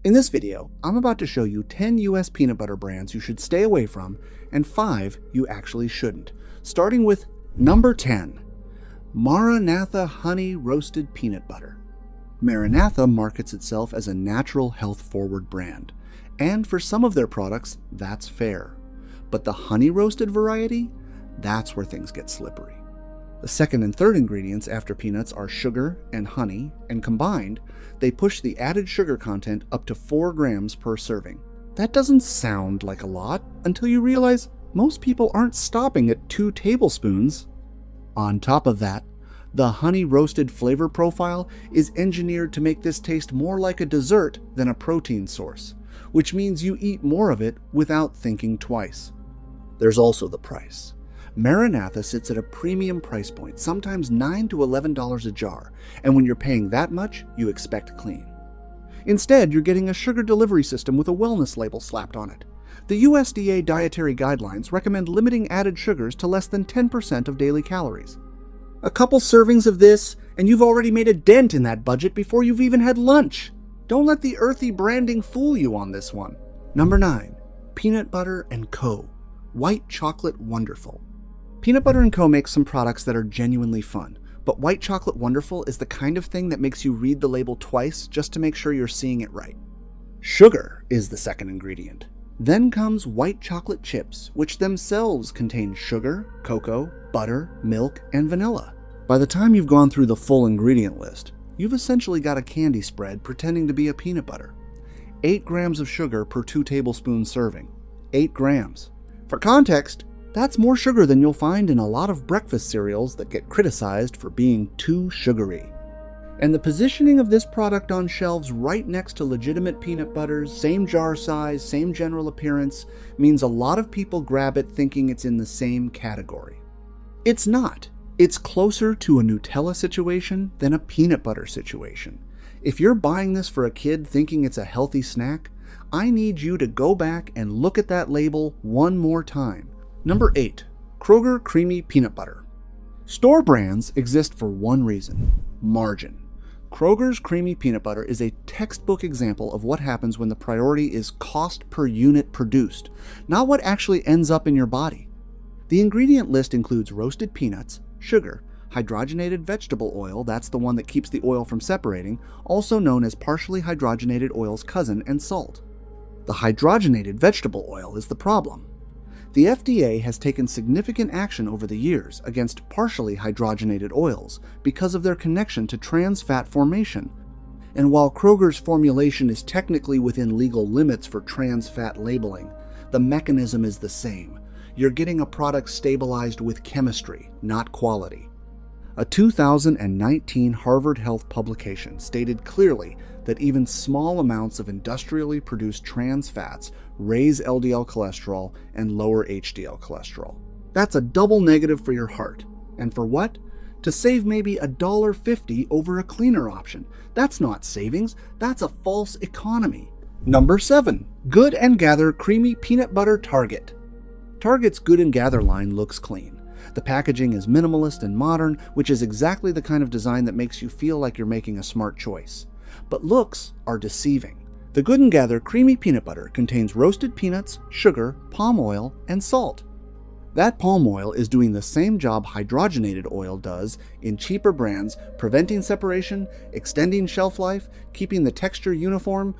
In this video, I'm about to show you 10 US peanut butter brands you should stay away from and 5 you actually shouldn't. Starting with number 10, Maranatha Honey Roasted Peanut Butter. Maranatha markets itself as a natural, health-forward brand, and for some of their products, that's fair. But the honey roasted variety, that's where things get slippery. The second and third ingredients after peanuts are sugar and honey, and combined, they push the added sugar content up to 4 grams per serving. That doesn't sound like a lot until you realize most people aren't stopping at 2 tablespoons. On top of that, the honey roasted flavor profile is engineered to make this taste more like a dessert than a protein source, which means you eat more of it without thinking twice. There's also the price. Maranatha sits at a premium price point, sometimes $9 to $11 a jar, and when you're paying that much, you expect clean. Instead, you're getting a sugar delivery system with a wellness label slapped on it. The USDA dietary guidelines recommend limiting added sugars to less than 10% of daily calories. A couple servings of this, and you've already made a dent in that budget before you've even had lunch. Don't let the earthy branding fool you on this one. Number 9, Peanut Butter & Co. White Chocolate Wonderful. Peanut Butter & Co. makes some products that are genuinely fun, but White Chocolate Wonderful is the kind of thing that makes you read the label twice just to make sure you're seeing it right. Sugar is the second ingredient. Then comes white chocolate chips, which themselves contain sugar, cocoa, butter, milk, and vanilla. By the time you've gone through the full ingredient list, you've essentially got a candy spread pretending to be a peanut butter. 8 grams of sugar per 2 tablespoon serving. 8 grams. For context, that's more sugar than you'll find in a lot of breakfast cereals that get criticized for being too sugary. And the positioning of this product on shelves right next to legitimate peanut butters, same jar size, same general appearance, means a lot of people grab it thinking it's in the same category. It's not. It's closer to a Nutella situation than a peanut butter situation. If you're buying this for a kid thinking it's a healthy snack, I need you to go back and look at that label one more time. Number 8, Kroger Creamy Peanut Butter. Store brands exist for one reason: margin. Kroger's Creamy Peanut Butter is a textbook example of what happens when the priority is cost per unit produced, not what actually ends up in your body. The ingredient list includes roasted peanuts, sugar, hydrogenated vegetable oil, that's the one that keeps the oil from separating, also known as partially hydrogenated oil's cousin, and salt. The hydrogenated vegetable oil is the problem. The FDA has taken significant action over the years against partially hydrogenated oils because of their connection to trans fat formation. And while Kroger's formulation is technically within legal limits for trans fat labeling, the mechanism is the same. You're getting a product stabilized with chemistry, not quality. A 2019 Harvard Health publication stated clearly that even small amounts of industrially produced trans fats raise LDL cholesterol and lower HDL cholesterol. That's a double negative for your heart. And for what? To save maybe $1.50 over a cleaner option. That's not savings, that's a false economy. Number 7, Good & Gather Creamy Peanut Butter Target. Target's Good & Gather line looks clean. The packaging is minimalist and modern, which is exactly the kind of design that makes you feel like you're making a smart choice. But looks are deceiving. The Good & Gather Creamy Peanut Butter contains roasted peanuts, sugar, palm oil, and salt. That palm oil is doing the same job hydrogenated oil does in cheaper brands, preventing separation, extending shelf life, keeping the texture uniform.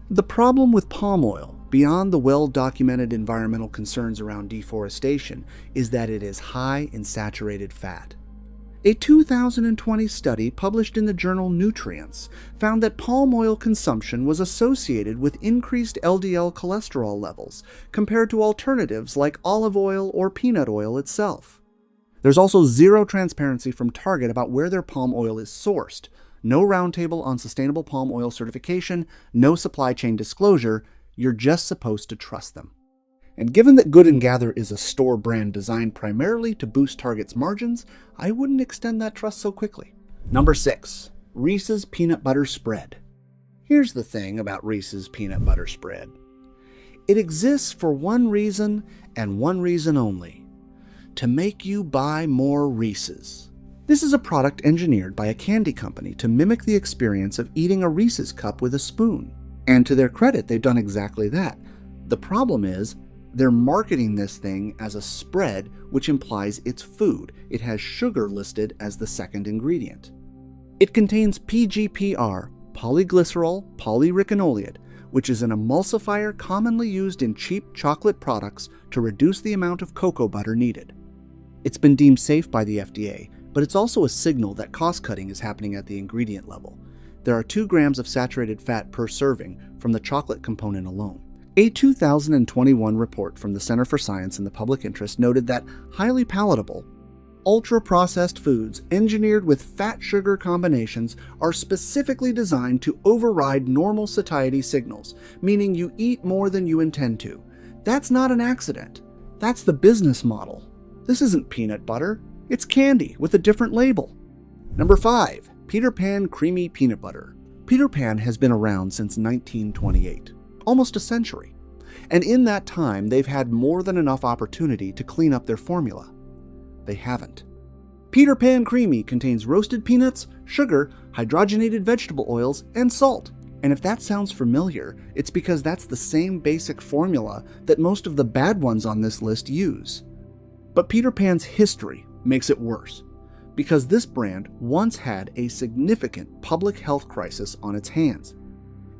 The problem with palm oil, beyond the well-documented environmental concerns around deforestation, is that it is high in saturated fat. A 2020 study published in the journal Nutrients found that palm oil consumption was associated with increased LDL cholesterol levels compared to alternatives like olive oil or peanut oil itself. There's also zero transparency from Target about where their palm oil is sourced, no roundtable on sustainable palm oil certification, no supply chain disclosure. You're just supposed to trust them. And given that Good & Gather is a store brand designed primarily to boost Target's margins, I wouldn't extend that trust so quickly. Number 6, Reese's Peanut Butter Spread. Here's the thing about Reese's Peanut Butter Spread. It exists for one reason and one reason only: to make you buy more Reese's. This is a product engineered by a candy company to mimic the experience of eating a Reese's cup with a spoon. And to their credit, they've done exactly that. The problem is, they're marketing this thing as a spread, which implies it's food. It has sugar listed as the second ingredient. It contains PGPR, polyglycerol polyretinolate, which is an emulsifier commonly used in cheap chocolate products to reduce the amount of cocoa butter needed. It's been deemed safe by the FDA, but it's also a signal that cost-cutting is happening at the ingredient level. There are 2 grams of saturated fat per serving from the chocolate component alone. A 2021 report from the Center for Science and the Public Interest noted that highly palatable, ultra-processed foods engineered with fat-sugar combinations are specifically designed to override normal satiety signals, meaning you eat more than you intend to. That's not an accident. That's the business model. This isn't peanut butter. It's candy with a different label. Number 5. Peter Pan Creamy Peanut Butter. Peter Pan has been around since 1928, almost a century. And in that time, they've had more than enough opportunity to clean up their formula. They haven't. Peter Pan Creamy contains roasted peanuts, sugar, hydrogenated vegetable oils, and salt. And if that sounds familiar, it's because that's the same basic formula that most of the bad ones on this list use. But Peter Pan's history makes it worse, because this brand once had a significant public health crisis on its hands.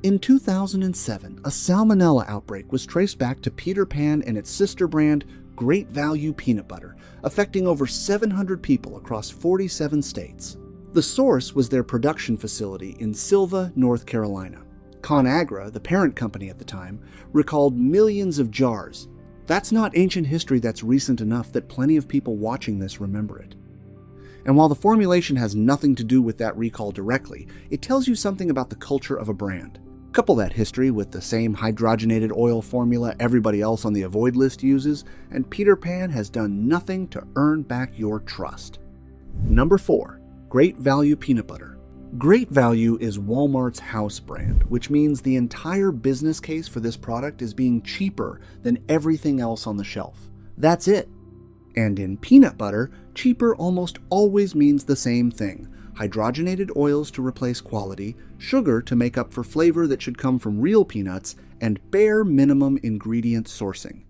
In 2007, a salmonella outbreak was traced back to Peter Pan and its sister brand, Great Value Peanut Butter, affecting over 700 people across 47 states. The source was their production facility in Sylva, North Carolina. ConAgra, the parent company at the time, recalled millions of jars. That's not ancient history that's recent enough that plenty of people watching this remember it. And while the formulation has nothing to do with that recall directly, it tells you something about the culture of a brand. Couple that history with the same hydrogenated oil formula everybody else on the avoid list uses, and Peter Pan has done nothing to earn back your trust. Number 4. Great Value Peanut Butter. Great Value is Walmart's house brand, which means the entire business case for this product is being cheaper than everything else on the shelf. That's it. And in peanut butter, cheaper almost always means the same thing. Hydrogenated oils to replace quality, sugar to make up for flavor that should come from real peanuts, and bare minimum ingredient sourcing.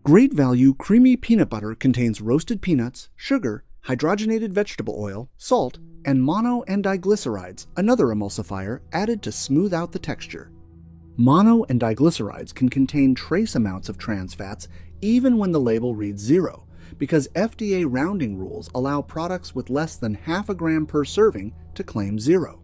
Great Value Creamy Peanut Butter contains roasted peanuts, sugar, hydrogenated vegetable oil, salt, and mono and diglycerides, another emulsifier, added to smooth out the texture. Mono and diglycerides can contain trace amounts of trans fats even when the label reads 0, because FDA rounding rules allow products with less than half a gram per serving to claim 0.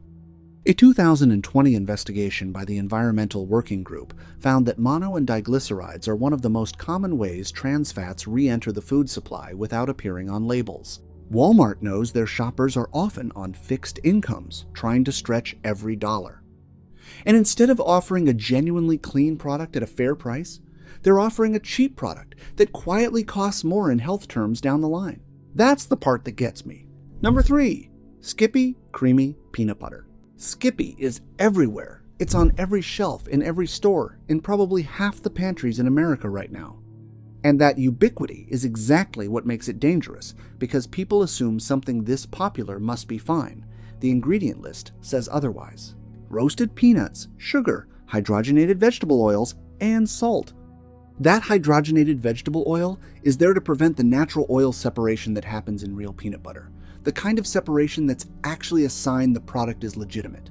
A 2020 investigation by the Environmental Working Group found that mono and diglycerides are one of the most common ways trans fats re-enter the food supply without appearing on labels. Walmart knows their shoppers are often on fixed incomes, trying to stretch every dollar. And instead of offering a genuinely clean product at a fair price, they're offering a cheap product that quietly costs more in health terms down the line. That's the part that gets me. Number 3. Skippy Creamy Peanut Butter. Skippy is everywhere. It's on every shelf, in every store, in probably half the pantries in America right now. And that ubiquity is exactly what makes it dangerous, because people assume something this popular must be fine. The ingredient list says otherwise. Roasted peanuts, sugar, hydrogenated vegetable oils, and salt. That hydrogenated vegetable oil is there to prevent the natural oil separation that happens in real peanut butter, the kind of separation that's actually a sign the product is legitimate.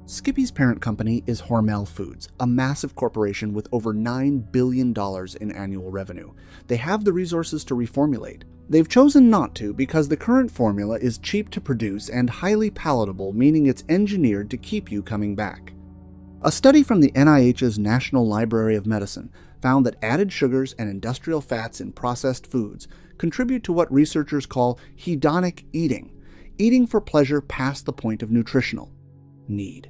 Skippy's parent company is Hormel Foods, a massive corporation with over $9 billion in annual revenue. They have the resources to reformulate. They've chosen not to because the current formula is cheap to produce and highly palatable, meaning it's engineered to keep you coming back. A study from the NIH's National Library of Medicine found that added sugars and industrial fats in processed foods contribute to what researchers call hedonic eating, eating for pleasure past the point of nutritional need.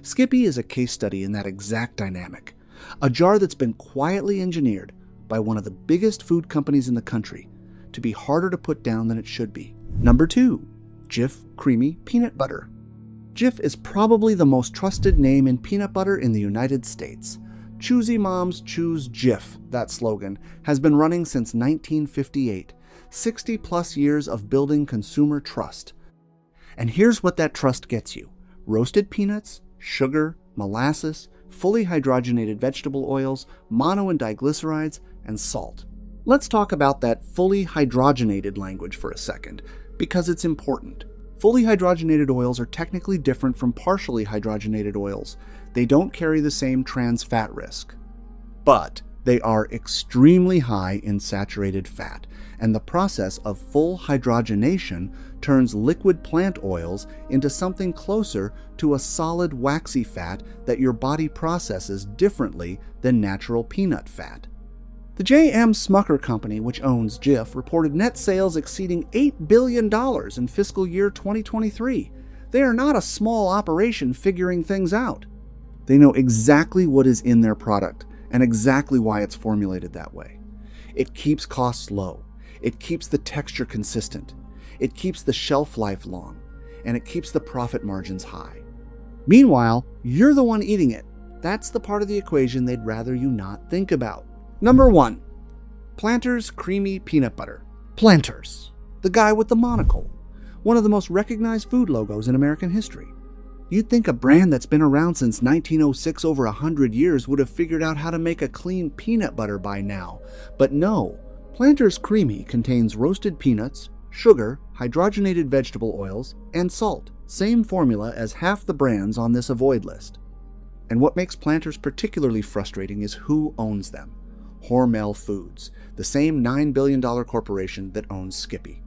Skippy is a case study in that exact dynamic, a jar that's been quietly engineered by one of the biggest food companies in the country to be harder to put down than it should be. Number 2. Jif Creamy Peanut Butter. Jif is probably the most trusted name in peanut butter in the United States. Choosy moms choose Jif, that slogan, has been running since 1958, 60 plus years of building consumer trust. And here's what that trust gets you: roasted peanuts, sugar, molasses, fully hydrogenated vegetable oils, mono and diglycerides, and salt. Let's talk about that fully hydrogenated language for a second, because it's important. Fully hydrogenated oils are technically different from partially hydrogenated oils. They don't carry the same trans fat risk. But they are extremely high in saturated fat, and the process of full hydrogenation turns liquid plant oils into something closer to a solid waxy fat that your body processes differently than natural peanut fat. The J.M. Smucker Company, which owns Jif, reported net sales exceeding $8 billion in fiscal year 2023. They are not a small operation figuring things out. They know exactly what is in their product and exactly why it's formulated that way. It keeps costs low. It keeps the texture consistent. It keeps the shelf life long. And it keeps the profit margins high. Meanwhile, you're the one eating it. That's the part of the equation they'd rather you not think about. Number 1. Planters Creamy Peanut Butter. Planters, the guy with the monocle. One of the most recognized food logos in American history. You'd think a brand that's been around since 1906, over 100 years, would have figured out how to make a clean peanut butter by now. But no, Planters Creamy contains roasted peanuts, sugar, hydrogenated vegetable oils, and salt. Same formula as half the brands on this avoid list. And what makes Planters particularly frustrating is who owns them. Hormel Foods, the same $9 billion corporation that owns Skippy.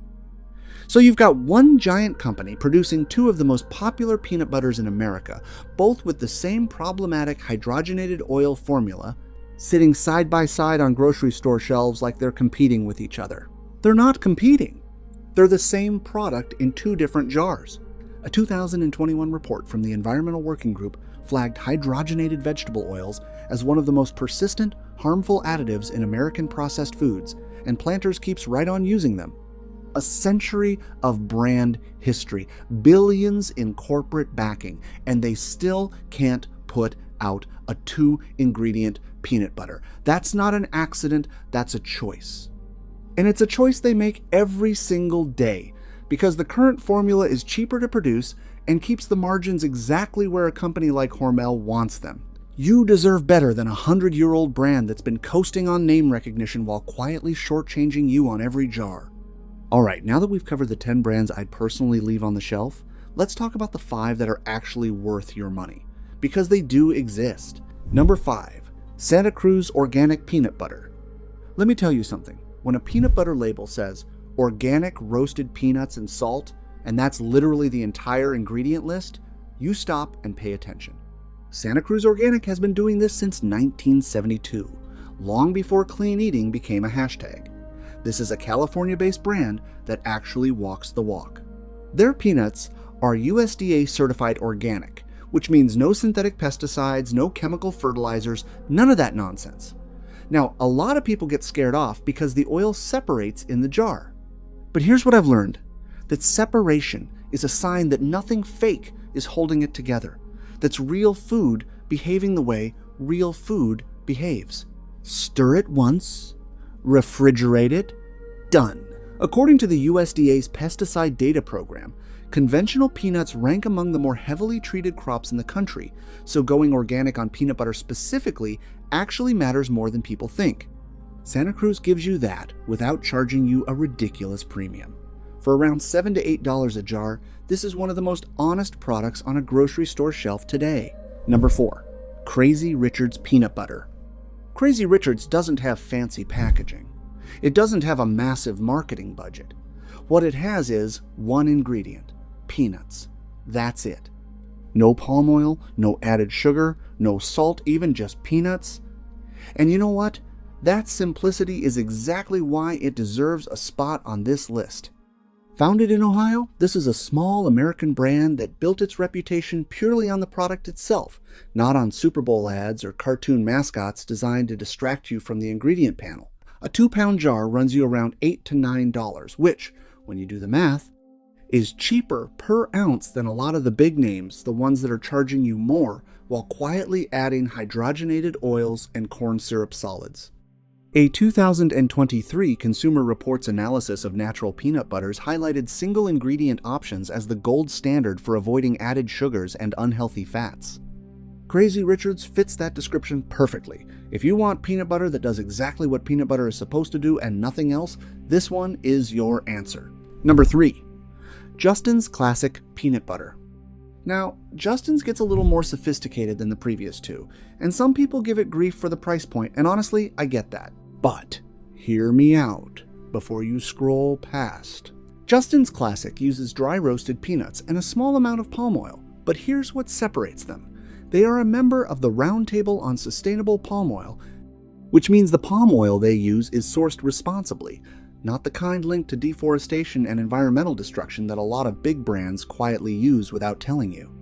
So you've got one giant company producing two of the most popular peanut butters in America, both with the same problematic hydrogenated oil formula, sitting side by side on grocery store shelves like they're competing with each other. They're not competing. They're the same product in two different jars. A 2021 report from the Environmental Working Group flagged hydrogenated vegetable oils as one of the most persistent, harmful additives in American processed foods, and Planters keeps right on using them. A century of brand history, billions in corporate backing, and they still can't put out a 2-ingredient peanut butter. That's not an accident, that's a choice. And it's a choice they make every single day, because the current formula is cheaper to produce and keeps the margins exactly where a company like Hormel wants them. You deserve better than a 100-year-old brand that's been coasting on name recognition while quietly shortchanging you on every jar. Alright, now that we've covered the 10 brands I'd personally leave on the shelf, let's talk about the 5 that are actually worth your money. Because they do exist. Number 5. Santa Cruz Organic Peanut Butter. Let me tell you something. When a peanut butter label says organic roasted peanuts and salt, and that's literally the entire ingredient list, you stop and pay attention. Santa Cruz Organic has been doing this since 1972, long before clean eating became a hashtag. This is a California-based brand that actually walks the walk. Their peanuts are USDA certified organic, which means no synthetic pesticides, no chemical fertilizers, none of that nonsense. Now, a lot of people get scared off because the oil separates in the jar. But here's what I've learned, that separation is a sign that nothing fake is holding it together. That's real food behaving the way real food behaves. Stir it once, refrigerate it, done. According to the USDA's pesticide data program, conventional peanuts rank among the more heavily treated crops in the country, so going organic on peanut butter specifically actually matters more than people think. Santa Cruz gives you that without charging you a ridiculous premium. For around $7 to $8 a jar, this is one of the most honest products on a grocery store shelf today. Number 4. Crazy Richard's Peanut Butter. Crazy Richard's doesn't have fancy packaging. It doesn't have a massive marketing budget. What it has is one ingredient, peanuts. That's it. No palm oil, no added sugar, no salt, even just peanuts. And you know what? That simplicity is exactly why it deserves a spot on this list. Founded in Ohio, this is a small American brand that built its reputation purely on the product itself, not on Super Bowl ads or cartoon mascots designed to distract you from the ingredient panel. A 2-pound jar runs you around $8 to $9, which, when you do the math, is cheaper per ounce than a lot of the big names, the ones that are charging you more while quietly adding hydrogenated oils and corn syrup solids. A 2023 Consumer Reports analysis of natural peanut butters highlighted single ingredient options as the gold standard for avoiding added sugars and unhealthy fats. Crazy Richards fits that description perfectly. If you want peanut butter that does exactly what peanut butter is supposed to do and nothing else, this one is your answer. Number 3. Justin's Classic Peanut Butter. Now, Justin's gets a little more sophisticated than the previous two, and some people give it grief for the price point, and honestly, I get that. But hear me out before you scroll past. Justin's Classic uses dry roasted peanuts and a small amount of palm oil, but here's what separates them. They are a member of the Roundtable on Sustainable Palm Oil, which means the palm oil they use is sourced responsibly, not the kind linked to deforestation and environmental destruction that a lot of big brands quietly use without telling you.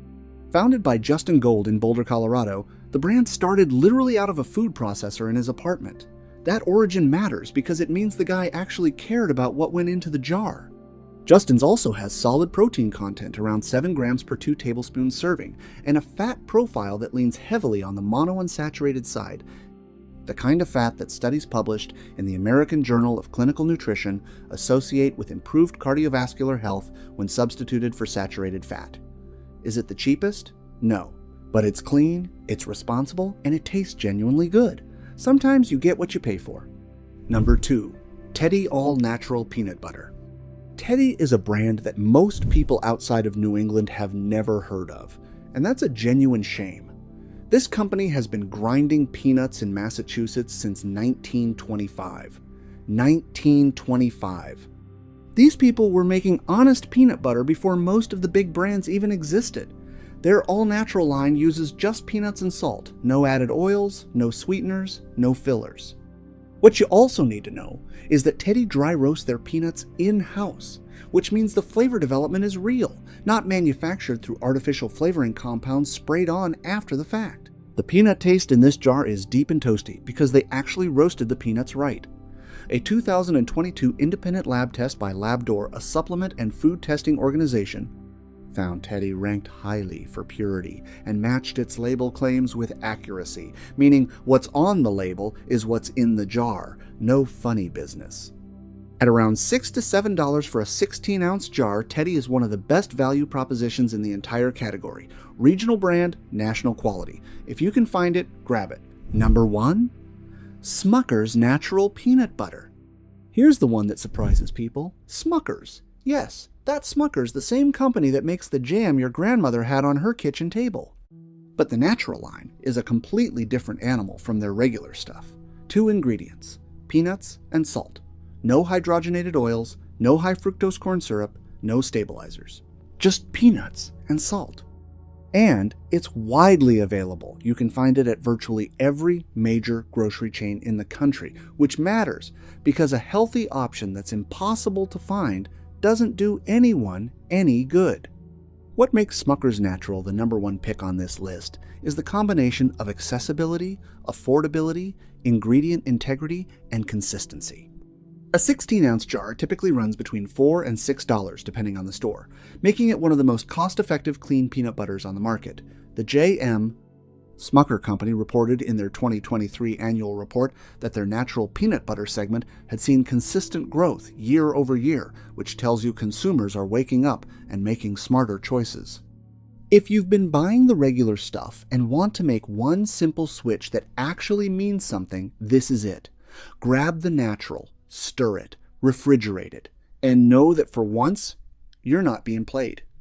Founded by Justin Gold in Boulder, Colorado, the brand started literally out of a food processor in his apartment. That origin matters because it means the guy actually cared about what went into the jar. Justin's also has solid protein content, around 7 grams per 2 tablespoons serving, and a fat profile that leans heavily on the monounsaturated side, the kind of fat that studies published in the American Journal of Clinical Nutrition associate with improved cardiovascular health when substituted for saturated fat. Is it the cheapest? No. But it's clean, it's responsible, and it tastes genuinely good. Sometimes you get what you pay for. Number 2. Teddy All Natural Peanut Butter. Teddy is a brand that most people outside of New England have never heard of, and that's a genuine shame. This company has been grinding peanuts in Massachusetts since 1925. 1925. These people were making honest peanut butter before most of the big brands even existed. Their all-natural line uses just peanuts and salt, no added oils, no sweeteners, no fillers. What you also need to know is that Teddy dry roasts their peanuts in-house, which means the flavor development is real, not manufactured through artificial flavoring compounds sprayed on after the fact. The peanut taste in this jar is deep and toasty because they actually roasted the peanuts right. A 2022 independent lab test by Labdoor, a supplement and food testing organization, found Teddy ranked highly for purity and matched its label claims with accuracy, meaning what's on the label is what's in the jar, no funny business. At around $6 to $7 for a 16-ounce jar, Teddy is one of the best value propositions in the entire category. Regional brand, national quality. If you can find it, grab it. Number 1? Smucker's Natural Peanut Butter. Here's the one that surprises people. Smucker's. Yes, that's Smucker's, the same company that makes the jam your grandmother had on her kitchen table. But the natural line is a completely different animal from their regular stuff. 2 ingredients, peanuts and salt. No hydrogenated oils, no high fructose corn syrup, no stabilizers. Just peanuts and salt. And it's widely available. You can find it at virtually every major grocery chain in the country, which matters because a healthy option that's impossible to find doesn't do anyone any good. What makes Smucker's Natural the number 1 pick on this list is the combination of accessibility, affordability, ingredient integrity, and consistency. A 16-ounce jar typically runs between $4 and $6 depending on the store, making it one of the most cost-effective clean peanut butters on the market. The J.M. Smucker Company reported in their 2023 annual report that their natural peanut butter segment had seen consistent growth year over year, which tells you consumers are waking up and making smarter choices. If you've been buying the regular stuff and want to make one simple switch that actually means something, this is it. Grab the natural, stir it, refrigerate it, and know that for once, you're not being played.